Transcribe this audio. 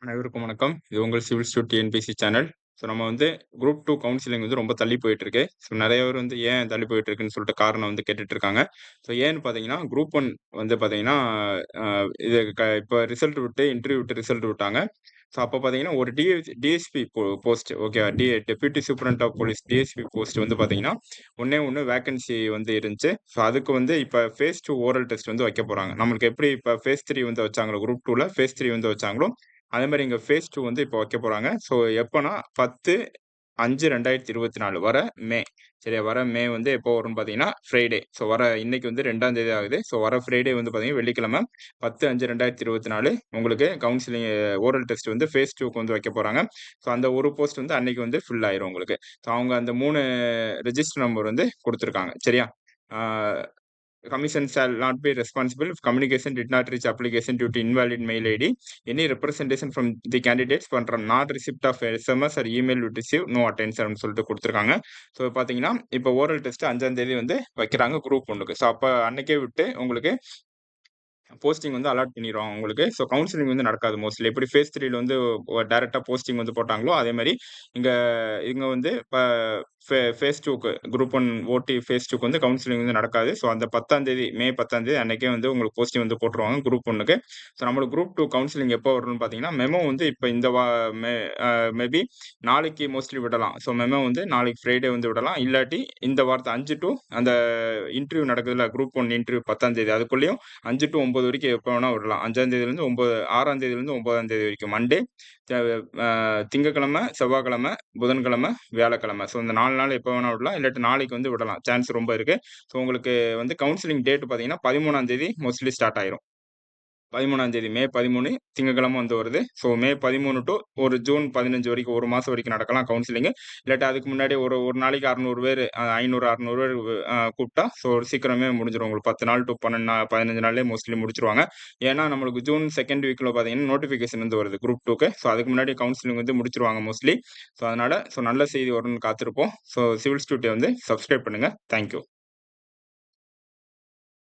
அனைவருக்கும் வணக்கம். இது உங்கள் civil stood TNPSC channel. So நம்ம வந்து குரூப் 2 கவுன்சிலிங் வந்து ரொம்ப தள்ளி போயிட்டுருக்கு. ஸோ நெறைய பேர் வந்து ஏன் தள்ளி போயிட்டுருக்குன்னு சொல்லிட்டு காரணம் வந்து கேட்டுட்டு இருக்காங்க. ஸோ ஏன்னு பார்த்தீங்கன்னா, குரூப் 1 வந்து பார்த்தீங்கன்னா, அ இது இப்ப ரிசல்ட் விட்டு இன்டர்வியூ விட்டு ரிசல்ட் விட்டாங்க. ஸோ அப்ப பார்த்தீங்கன்னா, ஒரு டிஎஸ்பி போஸ்ட் ஓகேவா? Deputy superintendent of police DSP post வந்து பார்த்தீங்கன்னா, ஒண்ணே ஒண்ணு வேக்கன்சி வந்து இருந்துச்சு. ஸோ அதுக்கு வந்து இப்ப ஃபேஸ் 2 ஓரல் டெஸ்ட் வந்து வைக்க போறாங்க. நம்மளுக்கு எப்படி இப்ப ஃபேஸ் 3 வந்து வச்சாங்களோ, குரூப் 2ல ஃபேஸ் 3 வந்து வச்சாங்களோ, அதே மாரி இங்க ஃபேஸ் 2 வந்து இப்போ வைக்க போறாங்க. ஸோ எப்பன்னா 10/5/2024 வர மே. சரியா? வர மே வந்து எப்போ வரும்னு பார்த்தீங்கன்னா, ஃப்ரைடே. ஸோ இன்னைக்கு வந்து 2ஆம் தேதி ஆகுது. ஸோ வர ஃப்ரைடே வந்து பார்த்தீங்கன்னா, வெள்ளிக்கிழமை 10/5/2024 உங்களுக்கு கவுன்சிலிங் ஓரல் டெஸ்ட் வந்து ஃபேஸ் 2க்கு வந்து வைக்க போறாங்க. ஸோ அந்த ஒரு போஸ்ட் வந்து அன்னைக்கு வந்து ஃபில் ஆயிரும் உங்களுக்கு. ஸோ அவங்க அந்த 3 ரெஜிஸ்டர் நம்பர் வந்து குடுத்துருக்காங்க. சரியா? ஆ Commission shall not be responsible if communication did not reach application due to invalid mail ID. Any representation from the candidates for not receipt of SMS or email will receive no attention ன்னு சொல்லிட்டு குடுத்துருக்காங்க. So பார்த்தீங்கன்னா, இப்போ oral test 5ஆம் தேதி வந்து வைக்கிறாங்க group 1க்கு. ஸோ அப்ப அன்னைக்கே விட்டு உங்களுக்கு போஸ்டிங் வந்து அலாட் பண்ணிருவாங்க உங்களுக்கு. ஸோ கவுன்சிலிங் வந்து நடக்காது மோஸ்ட்லி. எப்படி ஃபேஸ் 3ல வந்து டைரக்ட்டா போஸ்டிங் வந்து போட்டாங்களோ, அதே மாரி இங்க இங்க வந்து இப்ப ஃபேஸ் 2க்கு குரூப் 1 ஓடி ஃபேஸ் 2க்கு வந்து கவுன்சிலிங் வந்து நடக்காது. ஸோ அந்த 10ஆம் தேதி மே 10ஆம் தேதி அன்னைக்கே வந்து உங்களுக்கு போஸ்டிங் வந்து போட்டுருவாங்க குரூப் 1க்கு. ஸோ நம்மளுக்கு குரூப் 2 கவுன்சிலிங் எப்போ வரும்னு பார்த்தீங்கன்னா, மெமோ வந்து இப்ப இந்த மே மேபி நாளைக்கு மோஸ்ட்லி விடலாம். ஸோ மெமோ வந்து நாளைக்கு ஃப்ரைடே வந்து விடலாம். இல்லாட்டி இந்த வாரத்து 5 டூ அந்த இன்டர்வியூ நடக்குதுல்ல குரூப் 1 இன்டர்வியூ 10ஆம் தேதி அதுக்குள்ளயும் 5 டூ 9 வரைக்கும் எப்ப வேணா விடலாம். 5ஆம் தேதியிலிருந்து 6ஆம் தேதியிலிருந்து 9ஆம் தேதி வரைக்கும். மண்டே, த அ திங்கட்கிழமை, செவ்வாய்க்கிழமை, புதன்கிழமை, வியாழக்கிழமை. ஸோ இந்த 4 நாள் எப்ப வேணா விடலாம். இல்லாட்டி நாளைக்கு வந்து விடலாம். சான்ஸ் ரொம்ப இருக்கு. ஸோ உங்களுக்கு வந்து கவுன்சிலிங் டேட் பார்த்தீங்கன்னா, 13ஆம் தேதி மோஸ்ட்லி ஸ்டார்ட் ஆயிரும். 13ஆம் தேதி மே 13 திங்கட்கிழமை வந்து வருது. ஸோ மே 13 டூ ஒரு ஜூன் 15 வரைக்கும் 1 மாசம் வரைக்கும் நடக்கலாம் கவுன்சிலிங்கு. இல்லாட்டி அதுக்கு முன்னாடி ஒரு ஒரு நாளைக்கு 600 பேரு 500, 600 பேர் கூப்பிட்டா ஸோ சீக்கிரமே முடிஞ்சிரும். உங்களுக்கு 10 நாள் டூ 15 நாள்லயே மோஸ்ட்லி முடிச்சுருவாங்க. ஏன்னா நம்மளுக்கு ஜூன் 2ண்ட் வீக்ல பார்த்தீங்கன்னா நோட்டிஃபிகேஷன் வந்து வருது குரூப் 2க்கு. ஸோ அதுக்கு முன்னாடி கவுன்சிலிங் வந்து முடிச்சுருவாங்க மோஸ்ட்லி. ஸோ அதனால நல்ல செய்தி வரும்னு காத்திருப்போம். ஸோ சிவில் ஸ்டூடியோ வந்து சப்ஸ்கிரைப் பண்ணுங்க. Thank you.